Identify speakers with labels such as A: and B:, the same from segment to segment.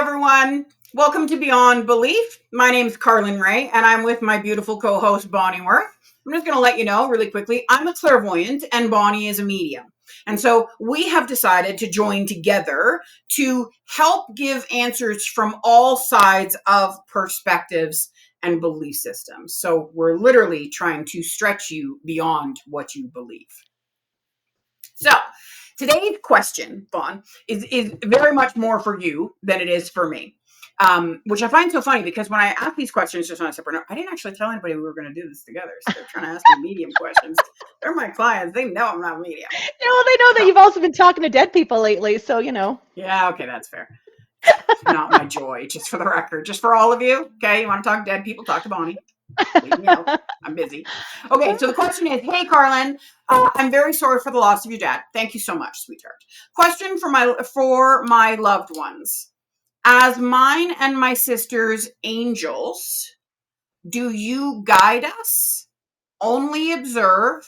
A: everyone. Welcome to Beyond Belief. My name is Kjarlune Ray, and I'm with my beautiful co-host, Bonnie Worth. I'm just going to let you know really quickly, I'm a clairvoyant, and Bonnie is a medium. And so we have decided to join together to help give answers from all sides of perspectives and belief systems. So we're literally trying to stretch you beyond what you believe. So today's question, Vaughn, is very much more for you than it is for me, which I find so funny because when I ask these questions just on a separate note, I didn't actually tell anybody we were going to do this together. So they're trying to ask me medium questions. They're my clients. They know I'm not medium.
B: Well, they know that you've also been talking to dead people lately, so
A: Yeah, okay, that's fair. It's not my joy, just for the record. Just for all of you, okay? You want to talk to dead people, talk to Bonnie. Leave me out. I'm busy. Okay, so the question is, hey, Kjarlune, I'm very sorry for the loss of your dad. Thank you so much, sweetheart. Question for my loved ones. As mine and my sister's angels, do you guide us, only observe,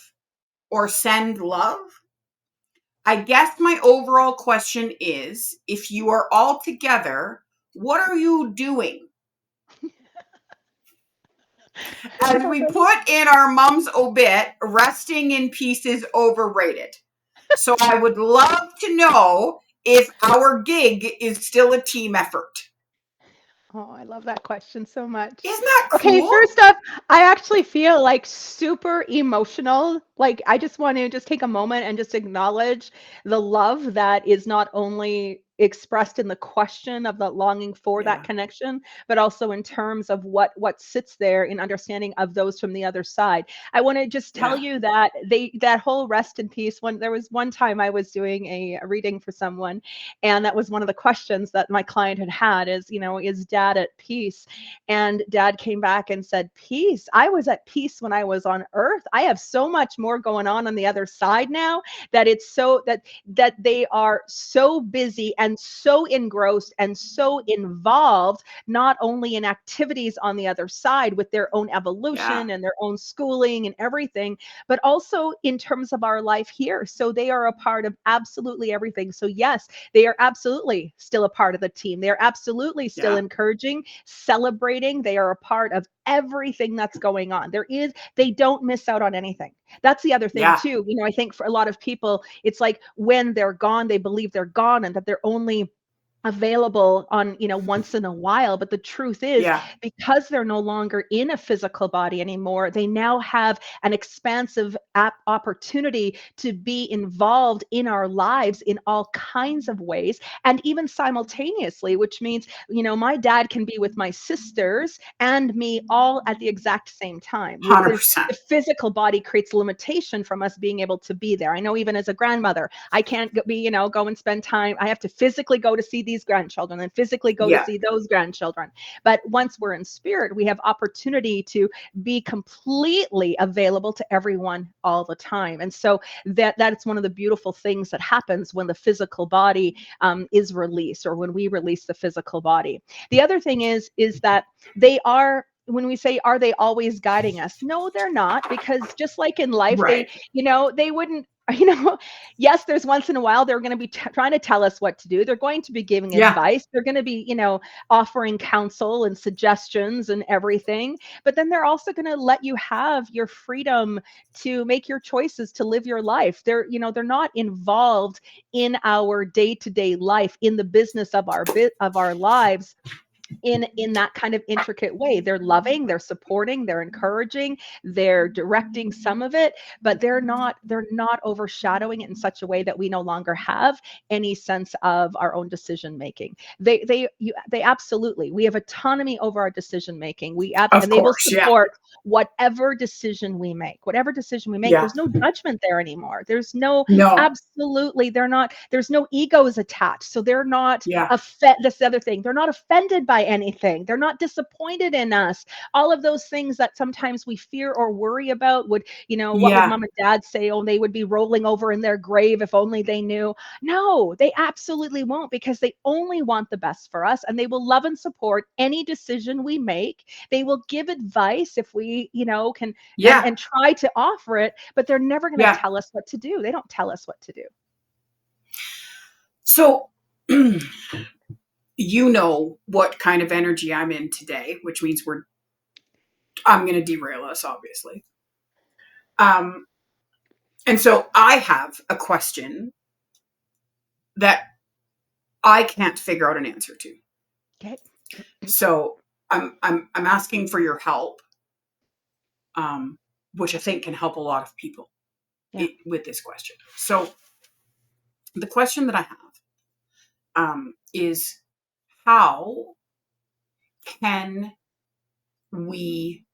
A: or send love? I guess my overall question is, if you are all together, what are you doing? As we put in our mom's obit, resting in peace is overrated. So I would love to know if our gig is still a team effort.
B: Oh, I love that question so much.
A: Isn't that
B: Okay,
A: cool?
B: first up, I actually feel like super emotional. Like I just want to just take a moment and just acknowledge the love that is not only expressed in the question of the longing for that
A: Yeah.
B: connection, but also in terms of what sits there in understanding of those from the other side. I want to just tell
A: Yeah.
B: you that that whole rest in peace. When there was one time I was doing a reading for someone, and that was one of the questions that my client had is, is dad at peace? And dad came back and said, peace. I was at peace when I was on earth. I have so much more going on the other side now that it's so that they are so busy and so engrossed and so involved, not only in activities on the other side with their own
A: Yeah.
B: evolution and their own schooling and everything, but also in terms of our life here. So they are a part of absolutely everything. So yes, they are absolutely still a part of the team. They are absolutely still
A: Yeah.
B: encouraging, celebrating. They are a part of everything that's going on. They don't miss out on anything. That's the other thing
A: Yeah.
B: too. I think for a lot of people, it's like when they're gone, they believe they're gone and that they're only available on once in a while. But the truth is,
A: Yeah.
B: because they're no longer in a physical body anymore, they now have an expansive opportunity to be involved in our lives in all kinds of ways, and even simultaneously, which means my dad can be with my sisters and me all at the exact same time. The
A: 100%.
B: physical body creates limitation from us being able to be there. I know, even as a grandmother, I can't go and spend time. I have to physically go to see these grandchildren and physically go to
A: Yeah.
B: see those grandchildren. But once we're in spirit, we have opportunity to be completely available to everyone all the time. And so that's one of the beautiful things that happens when the physical body is released, or when we release the physical body. The other thing is that they are, when we say, are they always guiding us? No, they're not, because just like in life,
A: Right.
B: they wouldn't, yes, there's once in a while they're going to be trying to tell us what to do. They're going to be giving
A: Yeah.
B: advice. They're going to be, offering counsel and suggestions and everything. But then they're also going to let you have your freedom to make your choices, to live your life. They're not involved in our day-to-day life, in the business of our lives in that kind of intricate way. They're loving, they're supporting, they're encouraging, they're directing some of it, but they're not overshadowing it in such a way that we no longer have any sense of our own decision making. They absolutely, we have autonomy over our decision making.
A: Of
B: And they will
A: course. Yeah.
B: support whatever decision we make. Whatever decision we make,
A: Yeah.
B: there's no judgment there anymore. There's no,
A: No.
B: absolutely, there's no egos attached. So they're not
A: Yeah.
B: this other thing. They're not offended by anything. They're not disappointed in us. All of those things that sometimes we fear or worry about what would
A: Yeah.
B: mom and dad say? Oh, they would be rolling over in their grave if only they knew. No, they absolutely won't, because they only want the best for us, and they will love and support any decision we make. They will give advice if we, can,
A: Yeah.
B: and try to offer it, but they're never going to
A: Yeah.
B: tell us what to do. They don't tell us what to do.
A: So you know what kind of energy I'm in today, which means I'm going to derail us, obviously. Um, and so I have a question that I can't figure out an answer to.
B: Okay.
A: So I'm asking for your help, um, which I think can help a lot of people
B: Yeah.
A: with this question. So the question that I have is, how can we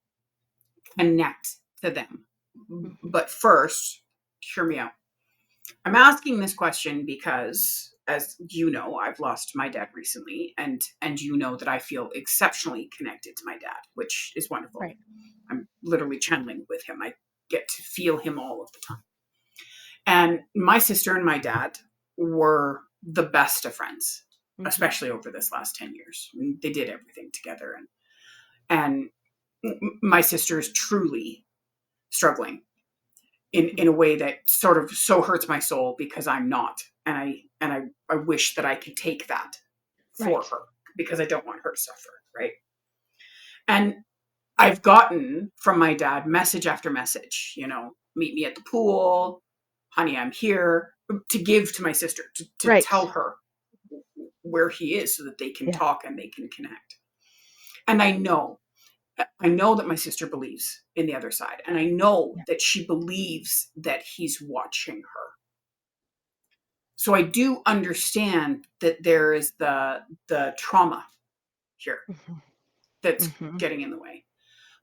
A: connect to them?
B: Mhm.
A: But first, hear me out. I'm asking this question because, as you know, I've lost my dad recently, and you know that I feel exceptionally connected to my dad, which is wonderful.
B: Right.
A: I'm literally channeling with him. I get to feel him all of the time. And my sister and my dad were the best of friends,
B: Mhm.
A: especially over this last 10 years. I mean, they did everything together. And my sister is truly struggling in
B: Mhm.
A: a way that sort of so hurts my soul because I'm not. And I wish that I could take that for
B: Right.
A: her because I don't want her to suffer. Right. And I've gotten from my dad message after message, meet me at the pool, honey, I'm here, to give to my sister, to tell
B: Right.
A: her where he is so that they can
B: Yeah.
A: talk and they can connect. And I know that my sister believes in the other side. And I know
B: Yeah.
A: that she believes that he's watching her. So I do understand that there is the trauma here
B: Mhm.
A: that's
B: Mhm.
A: getting in the way.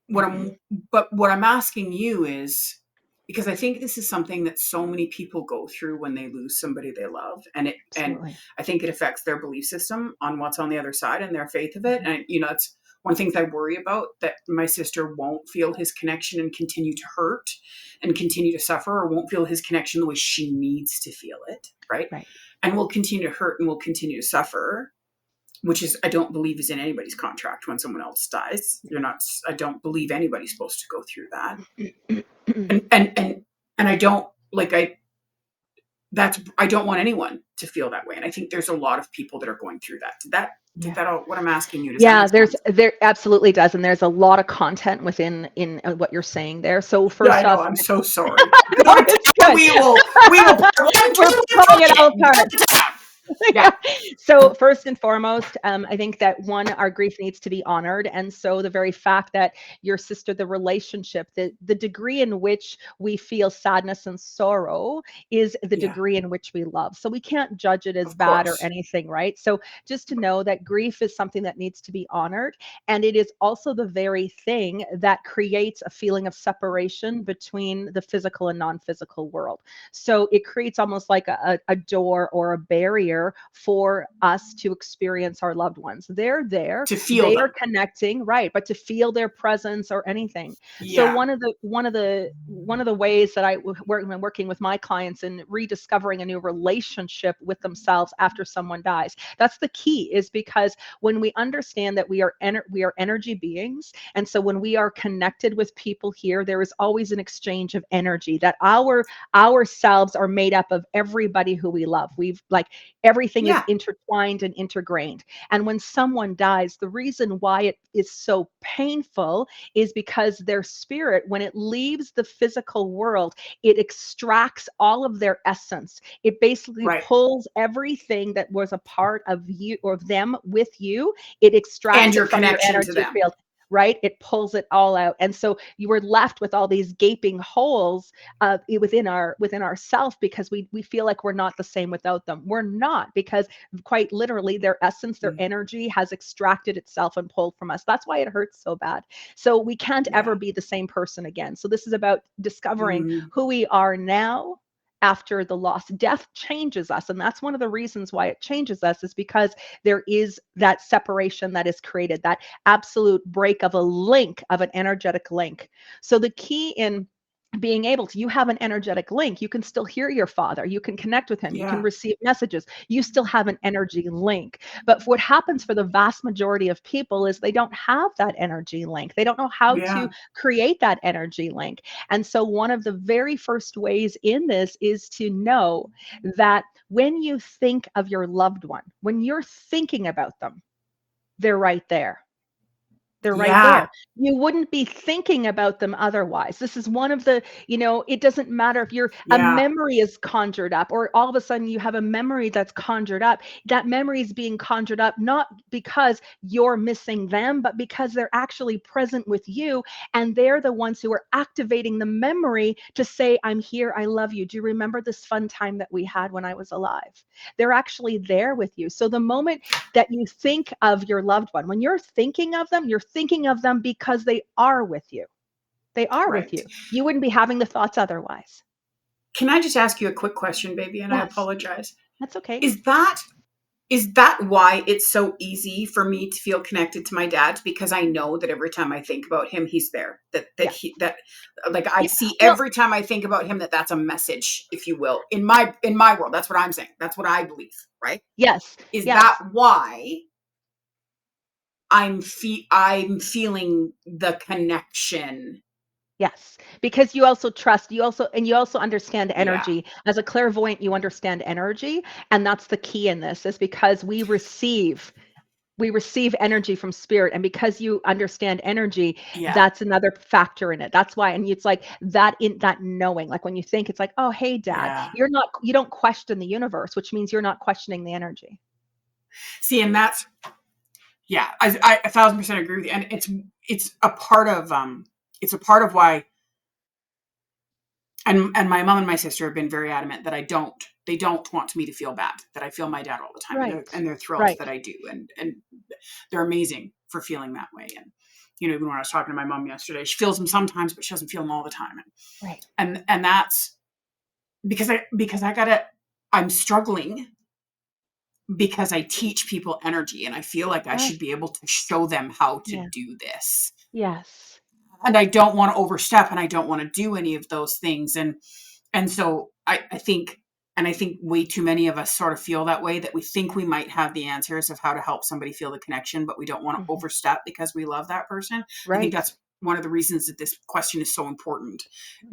A: What
B: Mhm.
A: I'm but what I'm asking you is, because I think this is something that so many people go through when they lose somebody they love, and
B: Absolutely.
A: I think it affects their belief system on what's on the other side and their faith of it.
B: Mhm.
A: And it's one of the things I worry about, that my sister won't feel his connection and continue to hurt and continue to suffer, or won't feel his connection the way she needs to feel it, right?
B: Right.
A: And will continue to hurt and will continue to suffer, which is, I don't believe, is in anybody's contract. When someone else dies, you're not, I don't believe anybody's supposed to go through that. And I don't, like, I don't want anyone to feel that way. And I think there's a lot of people that are going through that. Did
B: Yeah.
A: that all, what I'm asking you, does that
B: Yeah,
A: make sense?
B: there absolutely does, and there's a lot of content within in what you're saying there. So
A: Yeah, I
B: first
A: know.
B: off,
A: I'm so sorry.
B: no, it's good.
A: We will part one, two,
B: We're pulling it all
A: three,
B: apart.
A: yeah.
B: Yeah. So first and foremost, I think that one, our grief needs to be honored, and so the very fact that your sister, the relationship, the degree in which we feel sadness and sorrow is the
A: Yeah,
B: degree in which we love. So we can't judge it as
A: of
B: bad or
A: course.
B: anything, right? So just to know that grief is something that needs to be honored, and it is also the very thing that creates a feeling of separation between the physical and non-physical world. So it creates almost like a door or a barrier for us to experience our loved ones. They're there,
A: To feel
B: they are
A: them.
B: connecting, right? But to feel their presence or anything. So
A: Yeah,
B: one of the ways that work when working with my clients and rediscovering a new relationship with themselves after someone dies. That's the key, is because when we understand that we are energy beings, and so when we are connected with people here, there is always an exchange of energy, that ourselves are made up of everybody who we love. We've like everything is
A: yeah,
B: intertwined and intergrained. And when someone dies, the reason why it is so painful is because their spirit, when it leaves the physical world, it extracts all of their essence. It basically
A: right.
B: pulls everything that was a part of you or of them with you, it
A: And
B: extracts it
A: your
B: from your
A: connection to
B: energy
A: them.
B: field. Right? It pulls it all out. And so you were left with all these gaping holes within ourself, because we feel like we're not the same without them. We're not, because quite literally their essence, their
A: Mm,
B: energy has extracted itself and pulled from us. That's why it hurts so bad. So we can't ever
A: yeah.
B: be the same person again. So this is about discovering
A: Mm,
B: who we are now after the loss. Death changes us, and that's one of the reasons why it changes us, is because there is that separation that is created, that absolute break of a link, of an energetic link. So the key in being able to, you have an energetic link. You can still hear your father. You can connect with him. You can
A: Yeah.
B: receive messages. You still have an energy link. But what happens for the vast majority of people is they don't have that energy link. They don't know how to
A: Yeah.
B: create that energy link. And so, one of the very first ways in this is to know that when you think of your loved one, when you're thinking about them, they're right there. They're right
A: Yeah.
B: there. You wouldn't be thinking about them otherwise. This is one of the, it doesn't matter if a
A: Yeah.
B: memory is conjured up, or all of a sudden you have a memory that's conjured up. That memory is being conjured up not because you're missing them, but because they're actually present with you. And they're the ones who are activating the memory to say, I'm here, I love you. Do you remember this fun time that we had when I was alive? They're actually there with you. So the moment that you think of your loved one, when you're thinking of them, you're thinking of them because they are with you. They are with
A: Right.
B: you. You wouldn't be having the thoughts otherwise.
A: Can I just ask you a quick question, baby? And I
B: Yes,
A: apologize.
B: that's okay.
A: Is that is that why it's so easy for me to feel connected to my dad? Because I know that every time I think about him, he's there.
B: Yeah.
A: That like I
B: Yeah.
A: see
B: Well,
A: every time I think about him that that's a message, if you will, in my world. That's what I'm saying. That's what I believe. Right?
B: yes.
A: Is that
B: Yes.
A: why I'm feeling the connection?
B: Yes, because you also trust, you also understand
A: Yeah.
B: energy. As a clairvoyant, you understand energy, and that's the key in this, is because we receive energy from spirit, and because you understand energy,
A: Yeah.
B: that's another factor in it. That's why, and it's like that, in that knowing, like when you think, it's like, oh, hey dad,
A: Yeah.
B: you don't question the universe, which means you're not questioning the energy.
A: See, and that's yeah, I 1,000% agree with you, and it's a part of why, and my mom and my sister have been very adamant that they don't want me to feel bad that I feel my dad all the time, and
B: Right.
A: they're thrilled
B: Right.
A: that I do, and they're amazing for feeling that way. And even when I was talking to my mom yesterday, she feels them sometimes, but she doesn't feel them all the time,
B: Right.
A: and that's because I gotta I'm struggling because I teach people energy, and I feel like I
B: Yes.
A: should be able to show them how to
B: Yeah.
A: do this.
B: Yes.
A: And I don't want to overstep, and I don't want to do any of those things. And so I think way too many of us sort of feel that way, that we think we might have the answers of how to help somebody feel the connection, but we don't want to
B: Mhm.
A: overstep because we love that person. I think
B: Right.
A: that's one of the reasons that this question is so important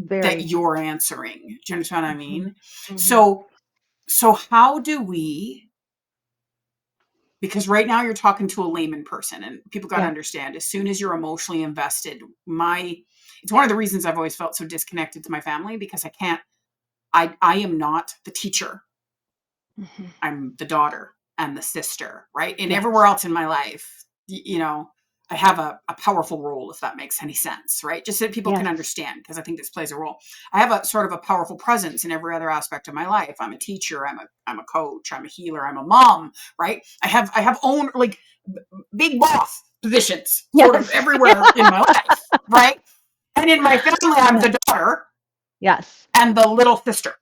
A: that
B: Very.
A: you're answering. Do you understand what I
B: Mhm.
A: mean?
B: Mhm.
A: So how do we, because right now you're talking to a layman person, and people got to
B: Yeah.
A: understand, as soon as you're emotionally invested, it's one of the reasons I've always felt so disconnected to my family, because I am not the teacher.
B: Mhm.
A: I'm the daughter and the sister, right? And everywhere
B: Yes.
A: else in my life, I have a powerful role, if that makes any sense, right? Just so people can
B: Yes.
A: understand, because I think this plays a role. I have a sort of a powerful presence in every other aspect of my life. I'm a teacher, I'm a coach, I'm a healer, I'm a mom, right? I have own, like, big boss positions sort of
B: Yes.
A: everywhere in my life, right? And in my family, I'm
B: Yeah.
A: the daughter
B: Yes.
A: and the little sister.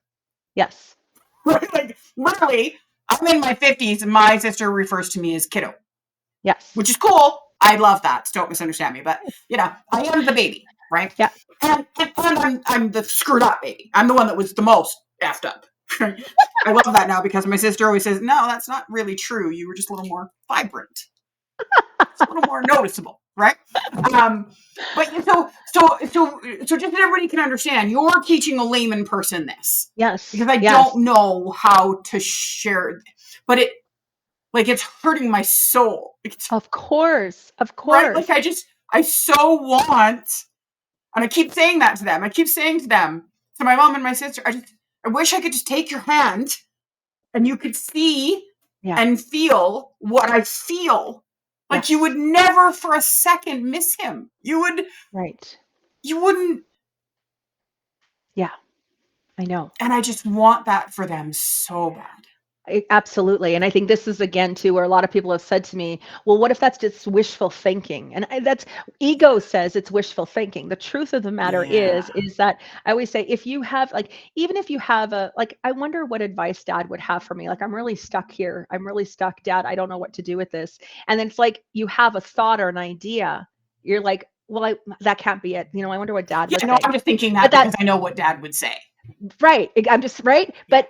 B: Yes.
A: Right? Like, literally, I'm in my 50s and my sister refers to me as kiddo,
B: Yes.
A: which is cool. I love that. So don't misunderstand me. But, I am the baby, right?
B: Yeah.
A: And I'm the screwed up baby. I'm the one that was the most effed up. I love that now, because my sister always says, no, that's not really true. You were just a little more vibrant. It's a little more noticeable, right? Um, but so just that everybody can understand, you're teaching a layman person this,
B: Yes.
A: because I
B: Yes.
A: don't know how to share, but it's hurting my soul. It's
B: Of course. Of
A: right, like
B: course.
A: I so want, and I keep saying that to them. I keep saying to them, to my mom and my sister, I wish I could just take your hand and you could see
B: Yeah.
A: and feel what I feel. Like, you would
B: Yes.
A: never for a second miss him.
B: Right.
A: You wouldn't,
B: Yeah. I know.
A: and I just want that for them so bad.
B: Absolutely. And I think this is again too where a lot of people have said to me, well, what if that's just wishful thinking? And that's ego says it's wishful thinking. The truth of the matter
A: Yeah.
B: is that I always say, if you have like, even if you have I wonder what advice dad would have for me. Like, I'm really stuck here. I'm really stuck, dad. I don't know what to do with this. And then it's like you have a thought or an idea. You're like, that can't be it. I wonder what dad
A: Yeah,
B: would
A: no,
B: say.
A: I'm just thinking
B: But
A: that because I know what dad would say.
B: right. I'm just right.
A: Yeah.
B: But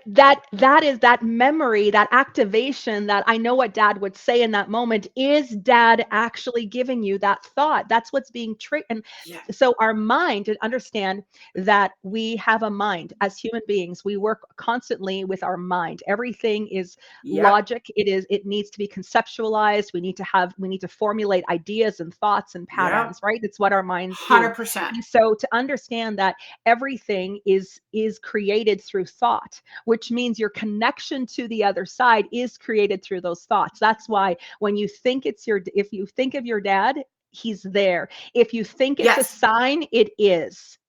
B: that is that memory, that activation, that I know what dad would say in that moment. Is dad actually giving you that thought? That's what's being triggered. And
A: Yeah.
B: so our mind, and understand that we have a mind as human beings. We work constantly with our mind. Everything is
A: Yep.
B: logic. It needs to be conceptualized. We need to formulate ideas and thoughts and
A: Yep.
B: patterns, right? It's what our minds do.
A: 100%.
B: And so to understand that everything is created through thought, which means your connection to the other side is created through those thoughts. That's why when you think if you think of your dad, he's there. If you think it's a
A: Yes.
B: sign, it is.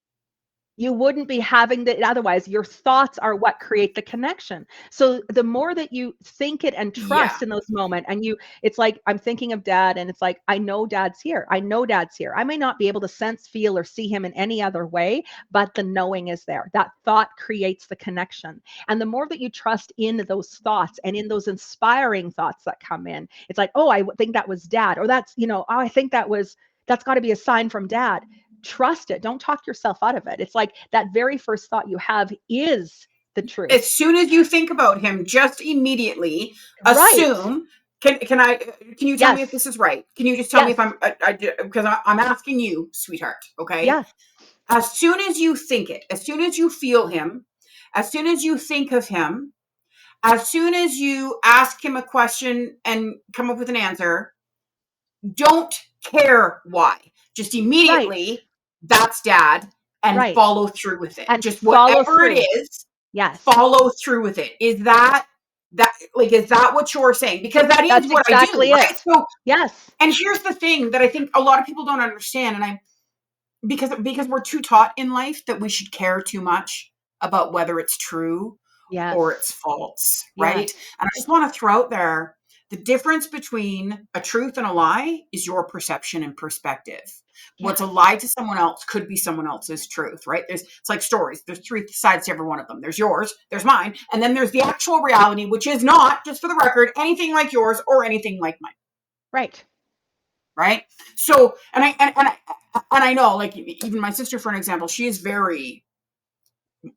B: You wouldn't be having that otherwise. Your thoughts are what create the connection. So the more that you think it and
A: Yeah.
B: trust in those moments, and it's like, I'm thinking of dad, and it's like, I know dad's here. I know dad's here. I may not be able to sense, feel, or see him in any other way, but the knowing is there. That thought creates the connection. And the more that you trust in those thoughts and in those inspiring thoughts that come in, it's like, oh, I think that was dad, or oh, I think that's got to be a sign from dad. Trust it. Don't talk yourself out of it. It's like that very first thought you have is the truth.
A: As soon as you think about him, just immediately
B: Right.
A: assume. Can you tell me if
B: Yes.
A: this is right? Can you just tell me
B: Yes.
A: if because I'm asking you, sweetheart, okay?
B: Yeah.
A: As soon as you think it, as soon as you feel him, as soon as you think of him, as soon as you ask him a question and come up with an answer, don't care why. Just
B: Right.
A: immediately, that's dad, and
B: Right.
A: follow through with it.
B: And
A: Just
B: follow
A: whatever it
B: through.
A: is,
B: Yes.
A: follow through with it. Is that what you're saying? Because that is
B: That's
A: what I do,
B: exactly
A: right?
B: it.
A: So,
B: Yes.
A: and here's the thing that I think a lot of people don't understand, and I because we're too taught in life that we should care too much about whether it's true or it's
B: Yes.
A: false, right?
B: Yes.
A: And I just want to throw out there the difference between a truth and a lie is your perception and perspective. What's a
B: Yes.
A: lie to someone else could be someone else's truth, right? It's like stories. There's three sides to every one of them. There's yours, there's mine, and then there's the actual reality, which is not, just for the record, anything like yours or anything like mine,
B: Right.
A: right? So, and I know, like even my sister, for an example, she is very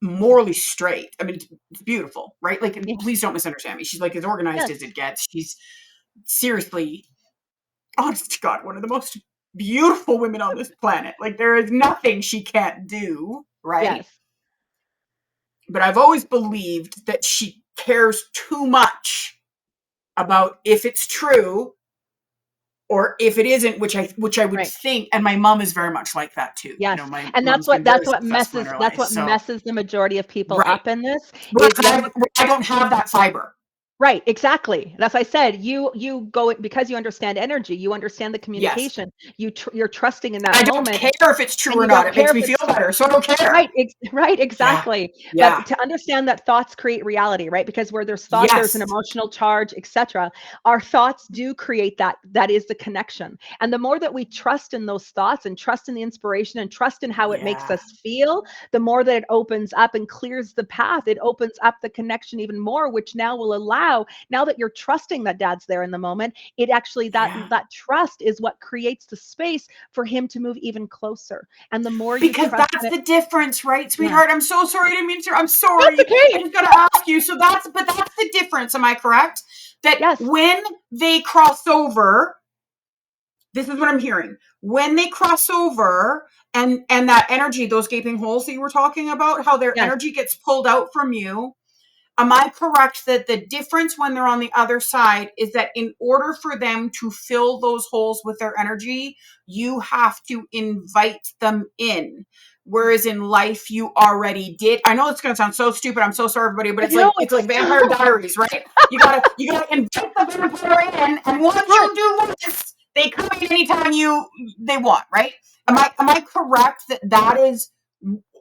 A: morally straight. I mean, it's beautiful, right? Like,
B: Yeah.
A: please don't misunderstand me. She's like as organized as
B: Yes.
A: it gets. She's seriously, honest to God, one of the most beautiful women on this planet. Like, there is nothing she can't do, right?
B: Yes.
A: But I've always believed that she cares too much about if it's true or if it isn't, which I would
B: Right.
A: think. And my mom is very much like that too.
B: Yes.
A: My
B: And
A: mom's been very successful in her
B: that's
A: life.
B: what
A: So
B: messes the majority of people
A: right,
B: up in this
A: but
B: is you have
A: I don't have that fiber.
B: right, exactly. That's I said. You go because you understand energy, you understand the
A: Yes,
B: communication. You're trusting in that
A: I don't
B: moment,
A: care if it's true
B: and
A: or
B: you
A: not.
B: don't
A: It
B: care
A: makes
B: if
A: me feel
B: it's
A: better, so I don't care.
B: right, right,
A: Yeah,
B: exactly.
A: yeah,
B: But to understand that thoughts create reality, right? Because where there's thought, there's an
A: yes,
B: emotional charge, etc. Our thoughts do create that. That is the connection. And the more that we trust in those thoughts and trust in the inspiration and trust in how it makes
A: yeah,
B: us feel, the more that it opens up and clears the path. It opens up the connection even more, which now will allow, now that you're trusting that dad's there in the moment, it actually
A: yeah.
B: that trust is what creates the space for him to move even closer. And the more you
A: Because
B: trust
A: that's
B: in it,
A: the difference, right,
B: yeah.
A: sweetheart? I'm so sorry. I didn't mean to. I'm
B: That's
A: sorry. I
B: okay.
A: just got to ask you. So that's the difference. Am I correct? That
B: Yes.
A: when they cross over, this is what I'm hearing. When they cross over, and that energy, those gaping holes that you were talking about, how their
B: Yes.
A: energy gets pulled out from you. Am I correct that the difference when they're on the other side is that in order for them to fill those holes with their energy, you have to invite them in? Whereas in life, you already did. I know it's going to sound so stupid. I'm so sorry, everybody, but
B: No,
A: it's like
B: it's
A: Vampire Diaries, right? You gotta invite the vampire in, and once
B: yes.
A: you do this, they come in anytime they want, right? Am I correct that that is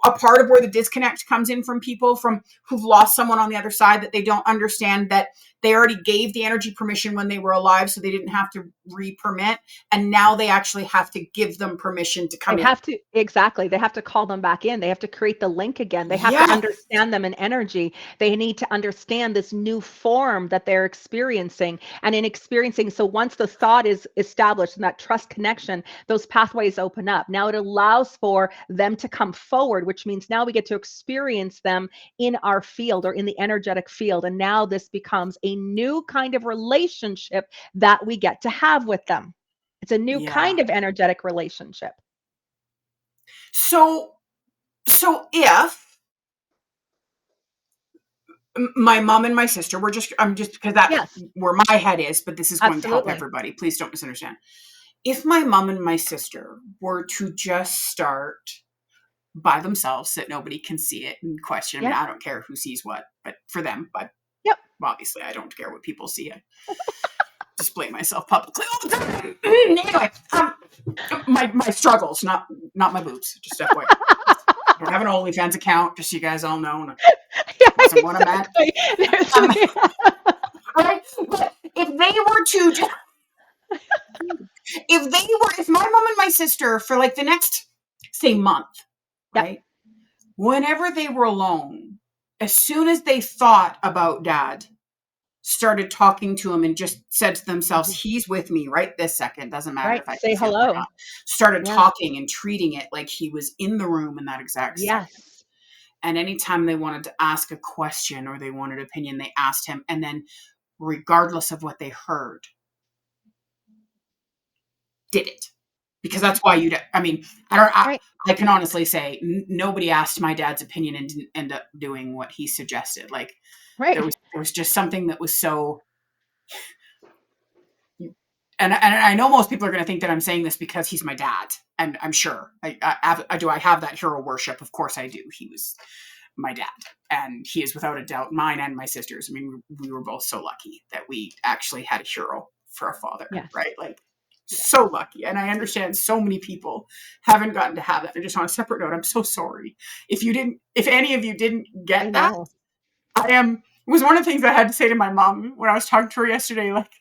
A: a part of where the disconnect comes in from people from who've lost someone on the other side, that they don't understand that They already gave the energy permission when they were alive, so they didn't have to re-permit. And now they actually have to give them permission to
B: They
A: come in.
B: have to, exactly. They have to call them back in. They have to create the link again. They have to
A: Yes.
B: understand them in energy. They need to understand this new form that they're experiencing. And in experiencing, so once the thought is established and that trust connection, those pathways open up. Now it allows for them to come forward, which means now we get to experience them in our field or in the energetic field. And now this becomes a new kind of relationship that we get to have with them. It's a new
A: Yeah.
B: kind of energetic relationship.
A: So if my mom and my sister were I'm just because that's
B: Yes,
A: where my head is, but this is going to help
B: absolutely.
A: everybody. Please don't misunderstand. If my mom and my sister were to just start by themselves, that nobody can see it and question. I mean,
B: Yep,
A: I don't care who sees what, but for them, but
B: yep.
A: obviously, I don't care what people see. I display myself publicly all the time. Anyway, my struggles, not my boobs. Just FYI. I don't have an OnlyFans account, just so you guys all know. And
B: Yeah,
A: wasn't what I meant.
B: exactly. There's
A: Um, right? But if they were to just, if my mom and my sister for like the next, say, month,
B: Yep.
A: right? Whenever they were alone, as soon as they thought about dad, started talking to him and just said to themselves,
B: Mhm.
A: he's with me right this second. Doesn't matter
B: Right.
A: if I can
B: Say
A: feel him or
B: hello.
A: not. Started
B: Yes.
A: talking and treating it like he was in the room in that exact second.
B: Yes.
A: And anytime they wanted to ask a question or they wanted opinion, they asked him. And then, regardless of what they heard, did it. Because
B: Mhm.
A: that's why I mean,
B: Right.
A: I can honestly say nobody asked my dad's opinion and didn't end up doing what he suggested. Like
B: Right.
A: there was just something that was so, and I know most people are going to think that I'm saying this because he's my dad, and I'm sure I have that hero worship. Of course I do. He was my dad, and he is without a doubt mine and my sister's. I mean, we were both so lucky that we actually had a hero for a father,
B: Yes.
A: right? Like
B: Yes.
A: so lucky. And I understand so many people haven't gotten to have that. And just on a separate note, I'm so sorry if any of you didn't
B: I
A: get that.
B: know.
A: It was one of the things I had to say to my mom when I was talking to her yesterday. Like,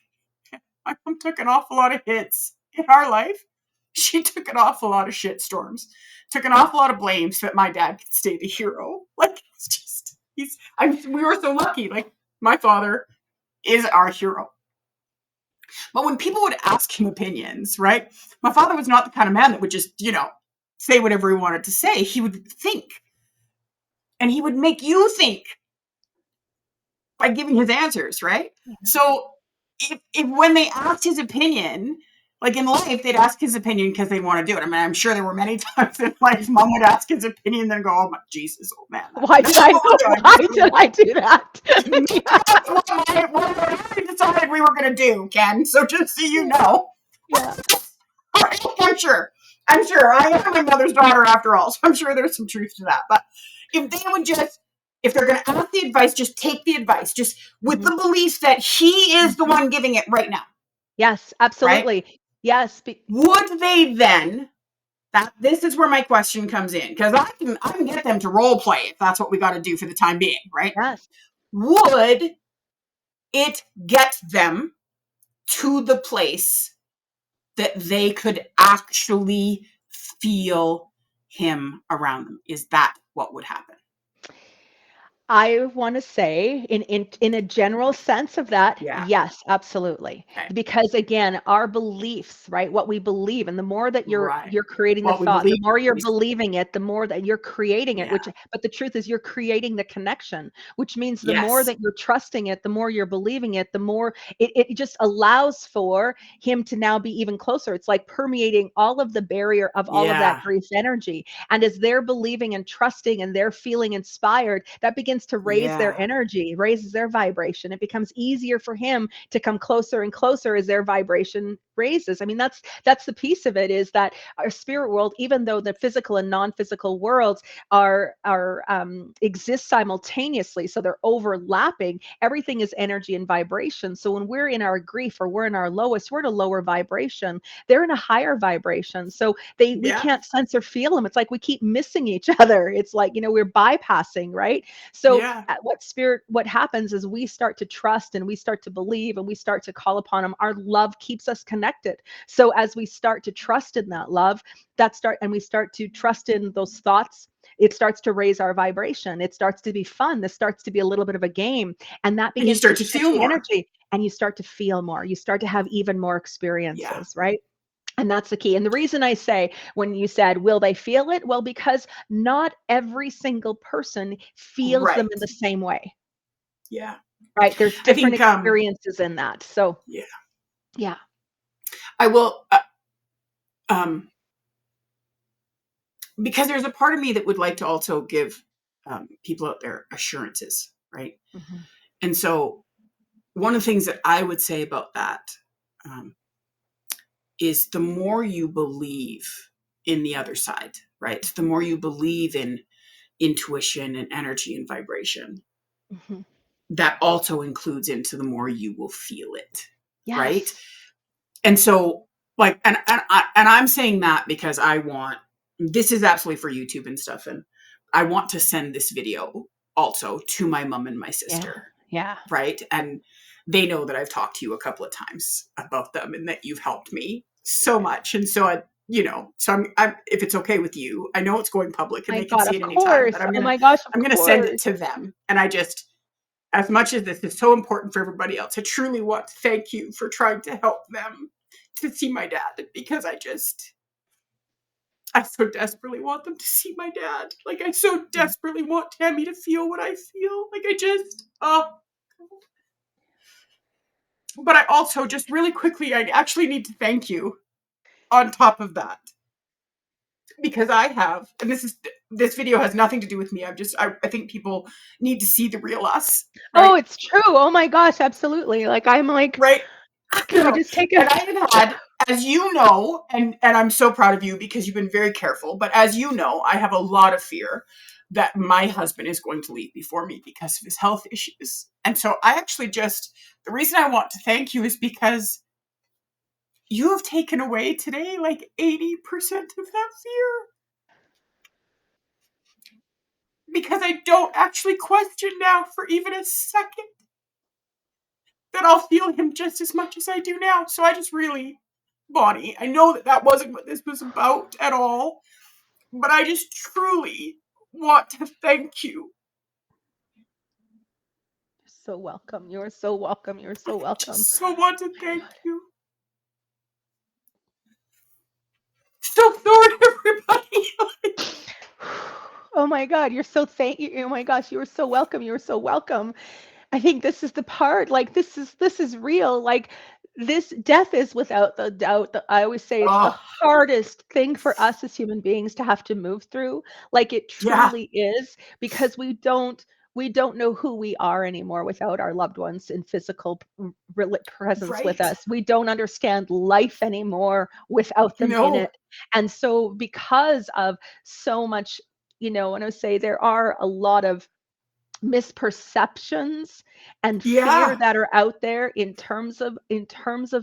A: my mom took an awful lot of hits in our life. She took an awful lot of shit storms, took an awful lot of blame so that my dad could stay the hero. Like, it's just, we were so lucky. Like, my father is our hero. But when people would ask him opinions, right? My father was not the kind of man that would just, say whatever he wanted to say. He would think. And he would make you think by giving his answers, right?
B: Yeah.
A: So if when they asked his opinion, like in life, they'd ask his opinion because they'd want to do it. I mean, I'm sure there were many times in life,
B: Mhm.
A: mom would ask his opinion, then go, "Oh my Jesus, old man,
B: Why did
A: that's
B: I
A: what
B: know?
A: we're
B: Why did I do that?
A: doing." That's what we decided we were going to do, Ken. So just so you know,
B: Yeah.
A: I'm sure. I'm sure. I am my mother's daughter after all, so I'm sure there's some truth to that. But if they would just, if they're going to ask the advice, just take the advice, just with
B: Mhm.
A: the belief that he is the
B: Mhm.
A: one giving it right now,
B: Yes,
A: right?
B: absolutely. Yes.
A: Would they then? That this is where my question comes in because I can get them to role play if that's what we got to do for the time being, right?
B: Yes.
A: Would it get them to the place that they could actually feel him around them? Is that what would happen?
B: I want to say in a general sense of that,
A: Yeah.
B: yes, absolutely.
A: Okay.
B: Because again, our beliefs, right? What we believe, and the more that
A: Right.
B: you're creating the
A: What we
B: thought, the
A: believe.
B: more you're believing it, the more that you're creating it,
A: Yeah.
B: which but the truth is you're creating the connection, which means the more
A: Yes.
B: that you're trusting it, the more you're believing it, the more it just allows for him to now be even closer. It's like permeating all of the barrier of all of that
A: Yeah.
B: grief energy. And as they're believing and trusting and they're feeling inspired, that begins to raise their
A: Yeah.
B: energy, raises their vibration. It becomes easier for him to come closer and closer as their vibration raises. I mean, that's the piece of it is that our spirit world, even though the physical and non-physical worlds are exist simultaneously, so they're overlapping. Everything is energy and vibration. So when we're in our grief or we're in our lowest, we're in a lower vibration. They're in a higher vibration. So we
A: Yeah.
B: can't sense or feel them. It's like we keep missing each other. It's like, we're bypassing, right? So
A: Yeah.
B: what happens is we start to trust and we start to believe and we start to call upon him. Our love keeps us connected. So as we start to trust in that love, and we start to trust in those thoughts, it starts to raise our vibration. It starts to be fun. This starts to be a little bit of a game, and that
A: And you
B: begins to
A: start to
B: shift
A: feel
B: the
A: more.
B: energy, and you start to feel more. You start to have even more
A: Yeah.
B: experiences, right? And that's the key. And the reason I say, when you said, will they feel it? Well, because not every single person feels them in
A: Right.
B: the same way,
A: Yeah.
B: right? There's
A: I
B: different
A: think,
B: experiences in that. So,
A: yeah,
B: yeah.
A: I will, um, because there's a part of me that would like to also give people out there assurances, right?
B: Mhm.
A: And so, one of the things that I would say about that um, is the more you believe in the other side, right? The more you believe in intuition and energy and vibration,
B: Mhm.
A: that also includes into the more you will feel it, right?
B: Yes.
A: And so, like, and I'm saying that because I want, this is absolutely for YouTube and stuff, and I want to send this video also to my mom and my
B: Yeah.
A: sister,
B: Yeah.
A: right? And they know that I've talked to you a couple of times about them and that you've helped me so
B: Good.
A: much. And so so I'm if it's okay with you, I know it's going public and
B: My
A: they can
B: God,
A: see
B: of
A: it anytime, but
B: course. Oh my gosh, of
A: I'm gonna send it
B: course.
A: to them. And I just, as much as this is so important for everybody else, I truly want to thank you for trying to help them to see my dad, because I so desperately want them to see my dad. Like, I so
B: Yeah.
A: desperately want Tammy to feel what I feel. Like, I just, oh. But I also, just really quickly, I actually need to thank you on top of that, because I have, and this video has nothing to do with me. I think people need to see the real us,
B: Oh,
A: right?
B: it's true. Oh my gosh, absolutely. Like, I'm like,
A: Right?
B: can we
A: No.
B: just take
A: And
B: a
A: I have had, as you know, and I'm so proud of you because you've been very careful, but as you know, I have a lot of fear that my husband is going to leave before me because of his health issues. And so I actually just, the reason I want to thank you is because you have taken away today like 80% of that fear. Because I don't actually question now for even a second that I'll feel him just as much as I do now. So I just really, Bonnie, I know that that wasn't what this was about at all, but I just truly want to thank you.
B: so welcome. You're so welcome. You're so welcome.
A: Just so want to thank you. So sorry, everybody.
B: Oh my God, you're so thank you. Oh my gosh, you were so welcome. You were so welcome. I think this is the part, like this is real. Like this death is without the doubt. I always say it's the
A: Oh,
B: hardest thing for us as human beings to have to move through. Like it
A: yeah,
B: truly is, because we don't know who we are anymore without our loved ones in physical presence with
A: right.
B: us. We don't understand life anymore without them in
A: No,
B: it. And so because of so much, when I say there are a lot of misperceptions and fear
A: yeah,
B: that are out there in terms of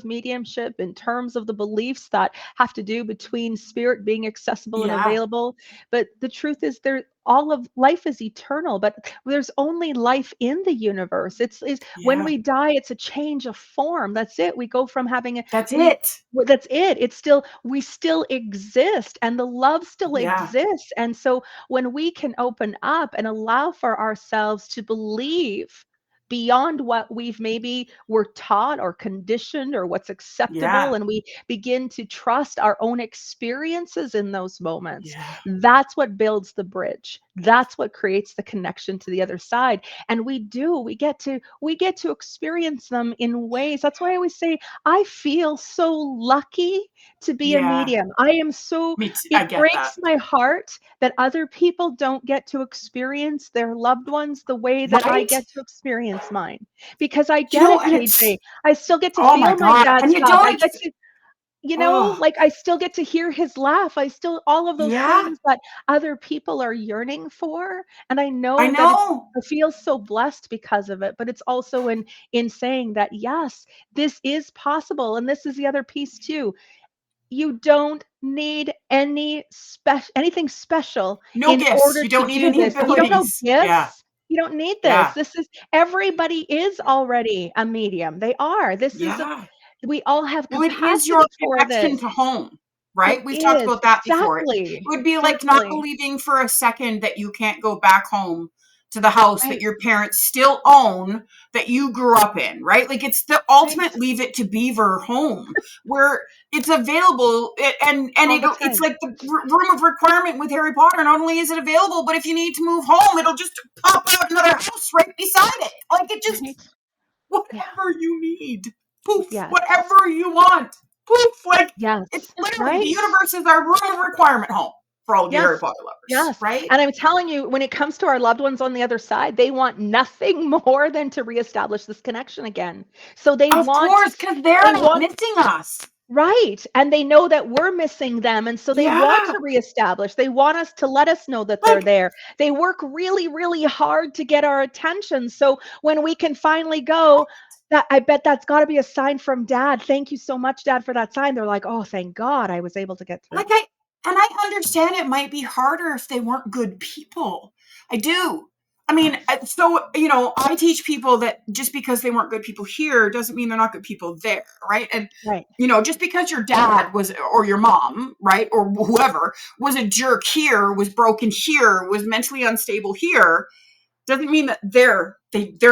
B: mediumship, in terms of the beliefs that have to do between spirit being accessible and
A: yeah,
B: available. But the truth is, there all of life is eternal, but there's only life in the universe. It's is when
A: yeah.
B: we die, it's a change of form. That's it. We go from having a
A: That's
B: we
A: it.
B: well, that's it. It's still we still exist, and the love still
A: Yeah,
B: exists. And so when we can open up and allow for ourselves to believe beyond what we've maybe were taught or conditioned or what's acceptable,
A: yeah,
B: and we begin to trust our own experiences in those moments,
A: yeah,
B: that's what builds the bridge. That's what creates the connection to the other side. And we get to experience them in ways. That's why I always say I feel so lucky to be a
A: yeah.
B: medium. I am so
A: Me too. I
B: It
A: get
B: breaks
A: that.
B: my heart that other people don't get to experience their loved ones the way that I
A: Right?
B: get to experience mine. Because I
A: You
B: get
A: know,
B: it,
A: and it's,
B: KJ. I still get to
A: oh my
B: feel my
A: God. And
B: dad's
A: you
B: hug.
A: don't
B: I get
A: ex-
B: to,
A: oh,
B: like I still get to hear his laugh. I still all of those
A: yeah,
B: things that other people are yearning for. And I
A: I
B: know that
A: know.
B: I feel so blessed because of it, but it's also in saying that yes, this is possible. And this is the other piece too. You don't need anything special
A: No
B: in
A: gifts.
B: order
A: You
B: to
A: don't need
B: do
A: any
B: this. You don't know
A: abilities. Yeah.
B: gifts. You don't need this.
A: Yeah.
B: This is everybody is already a medium. They are. This is a
A: Yeah.
B: we all have
A: Well, it is your
B: capacity for
A: connection
B: this.
A: to home,
B: It
A: right? We've talked
B: is.
A: about that before. It
B: Exactly.
A: would be like not
B: Exactly.
A: believing for a second that you can't go back home to the house that
B: Right.
A: your parents still own that you grew up in, right? Like it's the
B: Right.
A: ultimate leave it to beaver home where it's available and
B: All the
A: it's
B: time.
A: like the room of requirement with Harry Potter. Not only is it available, but if you need to move home, it'll just pop out another house right beside it. Like it just
B: Right. Yeah.
A: whatever you need. Poof,
B: Yes.
A: whatever you want. Poof, like it's
B: Yes.
A: literally the
B: Right?
A: universe is our room of requirement home for all of you Harry
B: Yes.
A: Potter lovers,
B: Yes.
A: right?
B: And I'm telling you, when it comes to our loved ones on the other side, they want nothing more than to reestablish this connection again. So
A: Of course, because they're
B: they
A: not
B: want
A: missing us.
B: right. And they know that we're missing them. And so they want
A: Yeah.
B: to reestablish. They want us to let us know that they're
A: Like,
B: there. They work really, really hard to get our attention. So when we can finally go, that I bet that's got to be a sign from dad. Thank you so much, dad, for that sign. They're like, oh, thank God I was able to get through.
A: like I understand it might be harder if they weren't good people. I do. I mean,
B: Yes.
A: so I teach people that just because they weren't good people here doesn't mean they're not good people there, right? And
B: Right.
A: just because your dad was or your mom, right, or whoever was a jerk here, was broken here, was mentally unstable here, doesn't mean that they're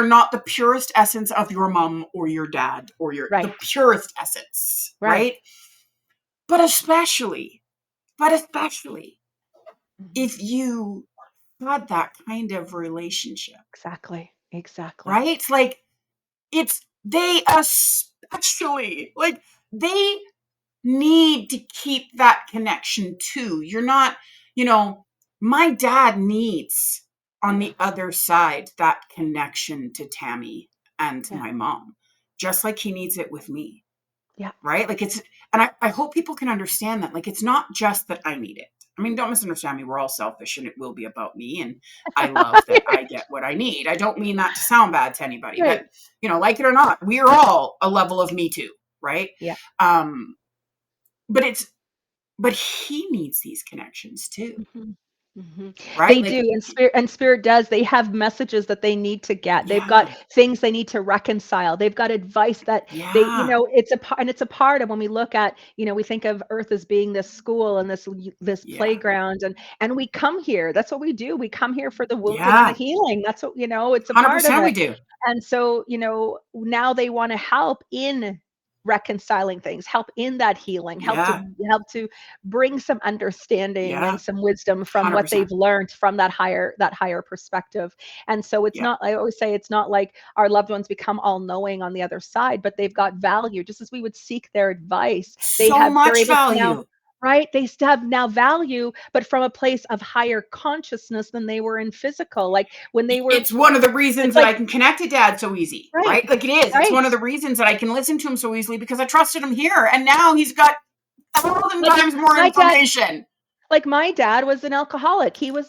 A: not the purest essence of your mom or your dad or
B: Right.
A: the purest essence,
B: Right.
A: right? But especially
B: Mhm.
A: if you had that kind of relationship,
B: Exactly. Exactly.
A: right? Like they especially like they need to keep that connection too. You're not, you know, my dad needs on the other side that connection to Tammy and to
B: Yeah.
A: my mom, just like he needs it with me,
B: Yeah.
A: right? Like and I hope people can understand that. Like it's not just that I need it. I mean, don't misunderstand me. We're all selfish and it will be about me. And I love that I get what I need. I don't mean that to sound bad to anybody, but,
B: Right.
A: like it or not, we are all a level of me too, right?
B: Yeah.
A: Um, but but he needs these connections too,
B: Mhm. Mhm.
A: right?
B: They
A: Like,
B: do, and spirit does. They have messages that they need to get. They've got
A: yeah,
B: things they need to reconcile. They've got advice that
A: yeah,
B: it's a part of when we look at, we think of Earth as being this school and this
A: yeah,
B: playground, and we come here. That's what we do. We come here for the wounded and the
A: yeah,
B: healing. That's what, it's a part of
A: 100% we
B: it.
A: do.
B: And so, now they want to help in reconciling things, help in that healing,
A: Yeah,
B: help to bring some understanding
A: yeah,
B: and some wisdom from what
A: 100%.
B: they've learned from that higher perspective. And so it's
A: Yeah.
B: not, I always say it's not like our loved ones become all knowing on the other side, but they've got value. Just as we would seek their advice,
A: So
B: they're
A: much
B: able to now,
A: value.
B: right? They still have now value, but from a place of higher consciousness than they were in physical. Like when they were,
A: It's one of the reasons
B: it's
A: that
B: like,
A: I can connect to dad so easy,
B: right,
A: right? Like it is. It's
B: right.
A: one of the reasons that I can listen to him so easily because I trusted him here. And now he's got 1,000
B: Like
A: times more
B: my dad,
A: information.
B: my dad was an alcoholic. He was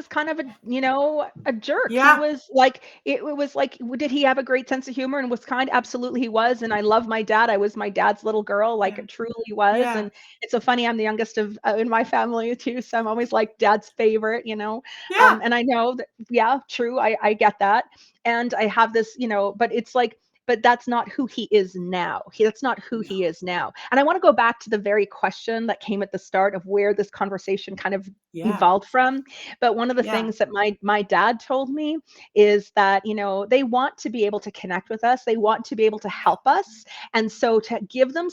B: kind of a jerk. He
A: Yeah.
B: was like it was like, did he have a great sense of humor and was kind? Absolutely he was. And I love my dad. I was my dad's little girl, like
A: Yeah.
B: it truly was.
A: Yeah.
B: And it's so funny, I'm the youngest of in my family too, so I'm always like dad's favorite.
A: Yeah.
B: And I know that, yeah, true. I get that. And I have this, but it's like, but that's not who he is now. That's not who
A: No.
B: he is now. And I want to go back to the very question that came at the start of where this conversation kind of
A: Yeah.
B: evolved from. But one of the
A: Yeah.
B: things that my dad told me is that, they want to be able to connect with us. They want to be able to help us. And so to give them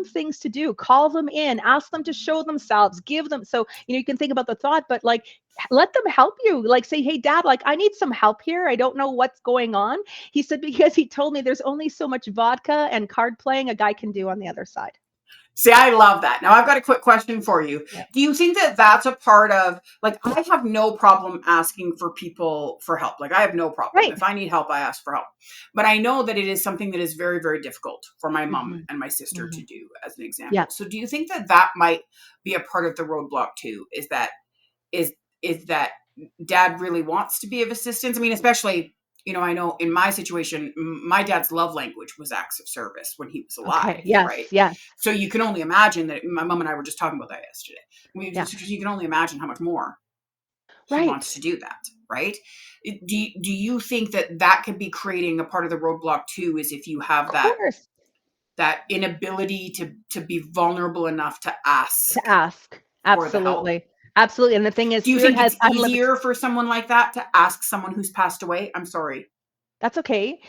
B: things to do, call them in, ask them to show themselves, give them, so you can think about the thought, but like let them help you. Like say, hey dad, like I need some help here. I don't know what's going on. He said, because he told me there's only so much vodka and card playing a guy can do on the other side.
A: See, I love that. Now, I've got a quick question for you.
B: Yeah.
A: Do you think that that's a part of, like, I have no problem asking for people for help. Like, I have no problem.
B: Right.
A: If I need help, I ask for help. But I know that it is something that is very, very difficult for my mom
B: Hmm.
A: and my sister
B: Hmm.
A: to do, as an
B: Yeah.
A: example. So, do you think that that might be a part of the roadblock too? Is is that dad really wants to be of assistance? I mean, especially, I know in my situation, my dad's love language was acts of service when he was
B: Okay.
A: alive, right?
B: Yes. Yes.
A: So you can only imagine that my mom and I were just talking about that yesterday.
B: Yeah.
A: You can only imagine how much more he wants
B: Right.
A: to do that, right? Do you think that could be creating a part of the roadblock too, is if you
B: Of
A: have
B: course.
A: that inability to be vulnerable enough to ask
B: To ask.
A: for the help?
B: Absolutely. Absolutely. And the thing is,
A: Do you
B: spirit
A: think
B: has
A: it's
B: unlimited.
A: easier for someone like that to ask someone who's passed away? I'm sorry.
B: That's okay.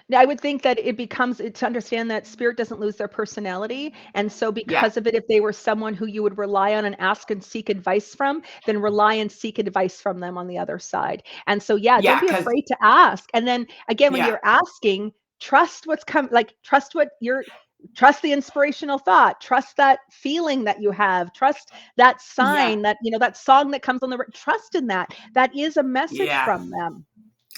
B: Now I would think that it becomes to understand that spirit doesn't lose their personality. And so
A: Yeah.
B: because of it, if they were someone who you would rely on and ask and seek advice from, then rely and seek advice from them on the other side. And so, yeah, don't
A: Yeah,
B: be
A: because
B: afraid to ask. And then again, when
A: yeah,
B: you're asking, trust what's coming, like trust the inspirational thought, trust that feeling that you have, trust that
A: yeah,
B: sign that, that song that comes on trust in that. That is a message
A: yeah.
B: from them.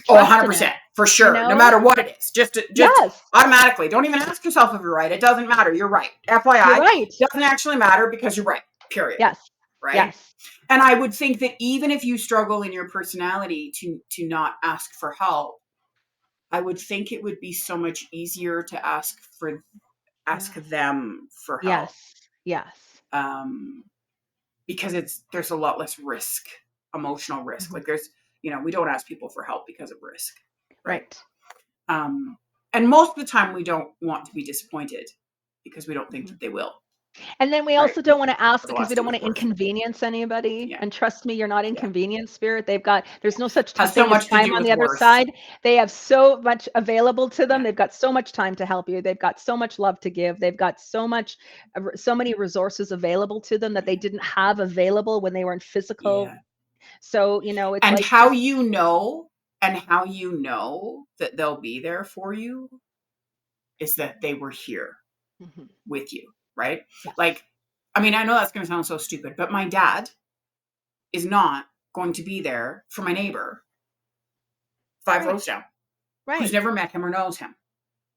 A: Oh,
B: Trust in it,
A: 100%, for
B: you
A: sure. No
B: know?
A: matter what it is, just
B: Yes,
A: automatically. Don't even ask yourself if you're right. It doesn't matter. You're right.
B: you're
A: FYI,
B: right.
A: doesn't actually matter because you're right. Period.
B: Yes,
A: Right?
B: yes.
A: And I would think that even if you struggle in your personality to not ask for help, I would think it would be so much easier to ask
B: Yeah.
A: them for help.
B: Yes, yes.
A: Um, because there's a lot less risk, emotional risk.
B: Mhm.
A: Like we don't ask people for help because of risk, right?
B: Right.
A: Um, and most of the time we don't want to be disappointed because we don't think
B: Mhm.
A: that they will,
B: And then we
A: right?
B: also
A: It
B: don't wanna ask
A: has a
B: because
A: lot
B: we
A: to do
B: don't
A: with
B: wanna
A: worth.
B: inconvenience anybody,
A: Yeah,
B: and trust me, you're not
A: yeah.
B: inconvenienced, spirit. There's no such
A: Has so
B: thing as
A: much to
B: time
A: do
B: on
A: with
B: the other
A: worth.
B: side. They have so much available to them.
A: Yeah,
B: They've got so much time to help you. They've got so much love to give. They've got so many resources available to them that they didn't have available when they were in physical.
A: yeah.
B: So, it's
A: And
B: like just
A: how you know that they'll be there for you is that they were here
B: Mhm.
A: with you, right?
B: Yes.
A: Like, I mean, I know that's going to sound so stupid, but my dad is not going to be there for my neighbor 5 rows
B: Right.
A: down who's
B: Right.
A: never met him or knows him.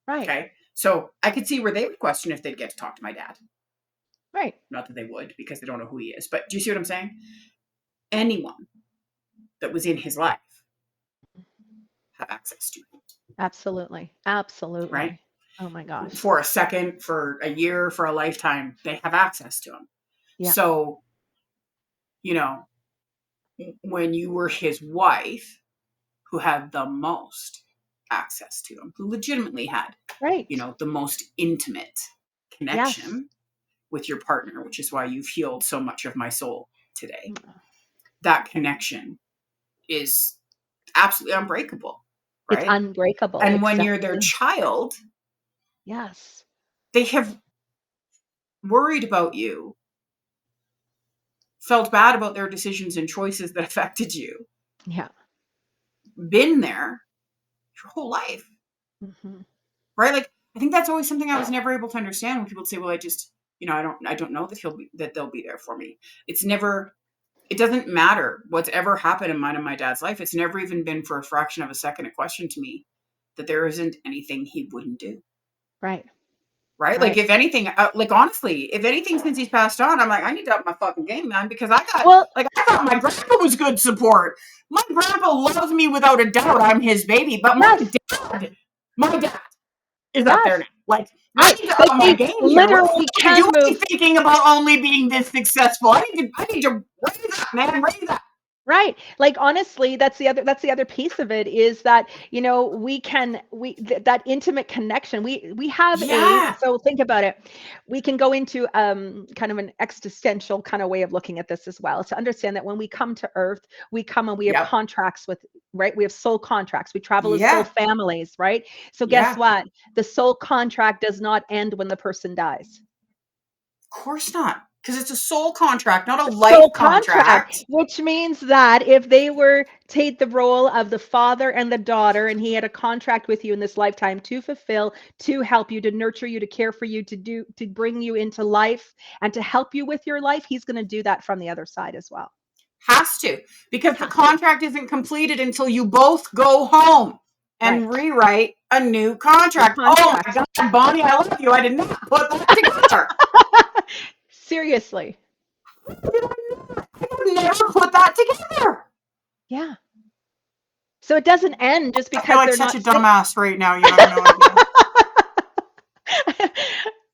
B: Right.
A: Okay. So I could see where they would question if they'd get to talk to my dad.
B: Right.
A: Not that they would because they don't know who he is. But do you see what I'm saying? Anyone that was in his life have access to him,
B: Absolutely.
A: right?
B: Absolutely. Oh my gosh.
A: For a second, for a year, for a lifetime, they have access to him.
B: Yeah.
A: So, you know, when you were his wife, who had the most access to him, who legitimately had,
B: Right.
A: the most intimate
B: Yes.
A: connection with your partner, which is why you've healed so much of my soul today.
B: Mm.
A: That connection is absolutely unbreakable,
B: It's
A: right?
B: unbreakable.
A: And when you're their
B: Exactly.
A: child,
B: Yes.
A: they have worried about you, felt bad about their decisions and choices that affected you,
B: Yeah.
A: been there your whole life,
B: Mhm.
A: right? Like, I think that's always something I was never able to understand when people say, well, I don't know that they'll be there for me. It doesn't matter what's ever happened in mine and my dad's life. It's never even been for a fraction of a second a question to me that there isn't anything he wouldn't do.
B: Right.
A: Right? Like,
B: Right.
A: if anything, like, honestly, if anything since he's passed on, I'm like, I need to up my fucking game, man, because
B: Well,
A: I thought my grandpa was good support. My grandpa loves me without a doubt. I'm his baby, but
B: yes.
A: my dad is up there now.
B: Yes.
A: Like, I
B: Right.
A: need to
B: Like
A: up my
B: they
A: game here. What the
B: literally
A: fuck are
B: can
A: you
B: move.
A: thinking about only being this successful? I need to raise up, man, raise up.
B: Right. Like honestly, that's the other piece of it is that, that intimate connection. We have a
A: Yeah.
B: so think about it. We can go into kind of an existential kind of way of looking at this as well. To understand that when we come to earth, we come and we have
A: Yep.
B: contracts with, right? We have soul contracts. We travel as soul
A: Yeah.
B: families, right? So guess
A: Yeah.
B: what? The soul contract does not end when the person dies.
A: Of course not. Because it's a soul contract, not a
B: Soul
A: life
B: contract,
A: contract.
B: which means that if they were take the role of the father and the daughter, and he had a contract with you in this lifetime to fulfill, to help you, to nurture you, to care for you, to bring you into life, and to help you with your life, he's going to do that from the other side as well.
A: Has to. Because the
B: Has to.
A: contract isn't completed until you both go home and
B: Right.
A: rewrite a new
B: New
A: contract. Oh my
B: contract.
A: God, Bonnie, I love you. I did not put that together.
B: Seriously.
A: I would never put that together.
B: Yeah. So it doesn't end just
A: I feel
B: because
A: like
B: they're
A: such a
B: not sick.
A: dumbass right now. You have no idea.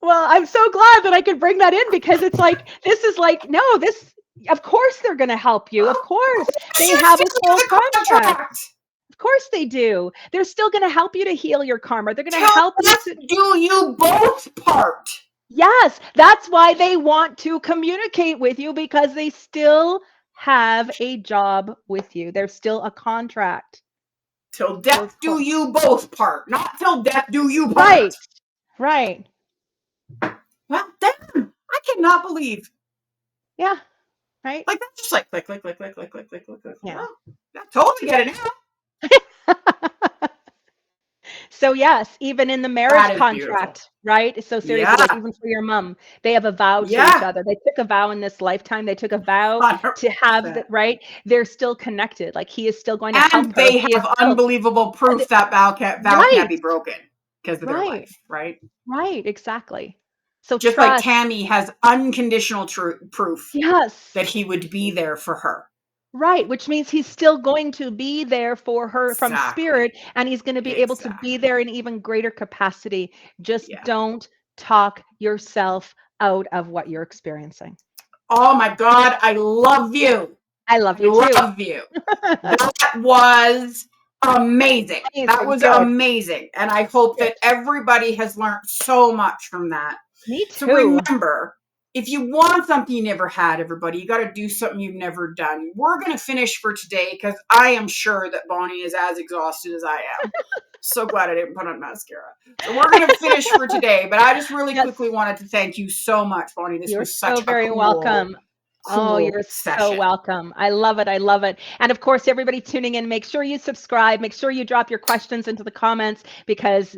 B: Well, I'm so glad that I could bring that in because it's like this is like no, this Of course they're going to help you. Of
A: Of
B: course.
A: course
B: They
A: you
B: have a
A: still
B: soul
A: have the
B: contract.
A: contract.
B: Of course they do. They're still going to help you to heal your karma. They're going to
A: Till
B: help you
A: death
B: to.
A: do you both part.
B: Yes, that's why they want to communicate with you, because they still have a job with you. There's still a contract.
A: Till
B: So
A: death
B: of
A: do
B: course.
A: you both part. Not till death do you part.
B: Right. Right.
A: Well, damn. I cannot believe.
B: Yeah. Right.
A: Like, that's just like click, click, click, click, click, click, click, click, click.
B: Yeah.
A: Well, I totally get it now.
B: So yes, even in the marriage
A: That is beautiful.
B: contract, right? So seriously, like
A: Yeah.
B: even for your mom, they have a vow to each
A: Yeah.
B: other. They took a vow in this lifetime. They took a vow to have
A: 100%.
B: that, right? They're still connected. Like he is still going to help
A: And
B: her.
A: they
B: He is
A: have
B: still
A: unbelievable proof that vow can't
B: right,
A: be broken because of their
B: right,
A: life, right?
B: right, exactly. So
A: Just like
B: trust,
A: Tammy has unconditional proof that
B: yes.
A: he would be there for her.
B: Right, which means he's still going to be there for her from
A: Exactly.
B: spirit, and he's going to be able to be
A: Exactly.
B: there in even greater capacity. Just
A: Yeah.
B: don't talk yourself out of what you're experiencing.
A: Oh my God, I love you.
B: I love
A: I
B: you too.
A: love you. That was amazing. That
B: Amazing.
A: was
B: Good.
A: amazing. And I hope
B: Good.
A: that everybody has learned so much from that.
B: Me
A: So
B: too.
A: remember, if you want something you never had, everybody, you got to do something you've never done. We're going to finish for today because I am sure that Bonnie is as exhausted as I am. So glad I didn't put on mascara. So we're going to finish for today, but I just really
B: Yes,
A: quickly wanted to thank you so much, Bonnie. This
B: you're
A: was such
B: so
A: a
B: very welcome. Oh, you're
A: cool
B: so
A: session.
B: welcome. I love it. I love it. And of course, everybody tuning in, make sure you subscribe. Make sure you drop your questions into the comments, because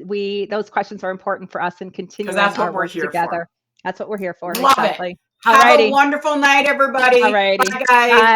B: those questions are important for us in
A: Because
B: continuing
A: that's
B: our
A: what we're
B: work
A: here for.
B: together. That's what we're here for.
A: Love it.
B: Exactly. All
A: Have a
B: righty.
A: wonderful night,
B: All
A: everybody.
B: righty.
A: Bye, guys.
B: Bye.